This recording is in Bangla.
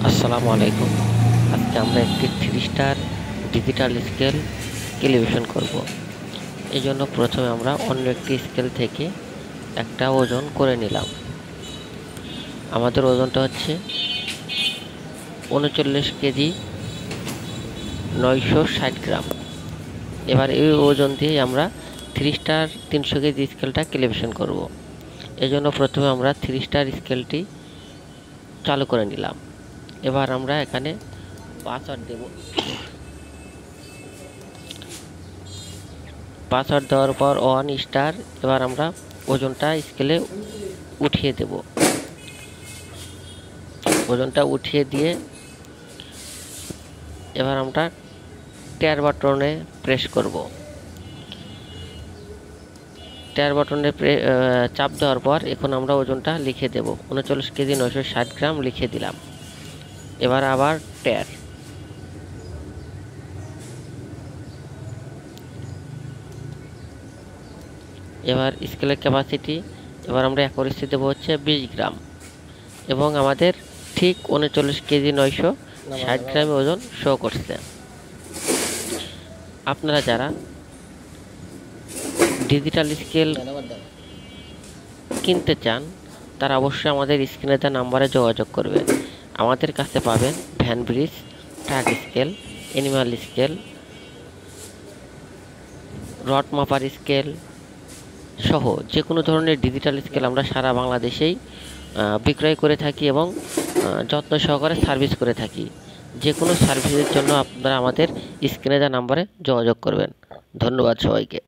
আসসালামু আলাইকুম। আজকে আমরা একটি 3 স্টার ডিজিটাল স্কেল ক্যালিব্রেশন করব। এই জন্য প্রথমে আমরা অন্য একটি স্কেল থেকে একটা ওজন করে নিলাম। আমাদের ওজনটা হচ্ছে 39 কেজি 960 গ্রাম। এবার এই ওজন দিয়ে আমরা 3 স্টার 300 কেজি স্কেলটা ক্যালিব্রেশন করব। এই জন্য প্রথমে আমরা 3 স্টার স্কেলটি চালু করে নিলাম। এবার আমরা এখানে পাসওয়ার্ড দেব। পাসওয়ার্ড দেওয়ার পর 1 স্টার। এবার আমরা ওজনটা স্কেলে উঠিয়ে দেব। ওজনটা উঠিয়ে দিয়ে এবার আমরা ট্যার বাটনে প্রেস করব। ট্যার বাটনে চাপ দেওয়ার পর এখন আমরা ওজনটা লিখে দেব। 39 কেজি 960 গ্রাম লিখে দিলাম। এবার আবার ট্যার। এবার স্কেলের ক্যাপাসিটি এবার আমরা অ্যাকুরেসি দেবো হচ্ছে 20 গ্রাম এবং আমাদের ঠিক 39 কেজি 960 গ্রাম ওজন শো করছে। আপনারা যারা ডিজিটাল স্কেল কিনতে চান তারা অবশ্যই আমাদের স্ক্রিনে দেওয়া নাম্বারে যোগাযোগ করবেন। আমাদের কাছে পাবেন van bridge, truck scale, animal scale, rod মাপার স্কেল সহ যে কোনো ধরনের ডিজিটাল স্কেল আমরা সারা বাংলাদেশেই বিক্রয় করে থাকি এবং যত্ন সহকারে সার্ভিস করে থাকি। যে কোনো সার্ভিসের জন্য আপনারা আমাদের স্ক্রিনে দেওয়া নাম্বারে যোগাযোগ করবেন। ধন্যবাদ সবাইকে।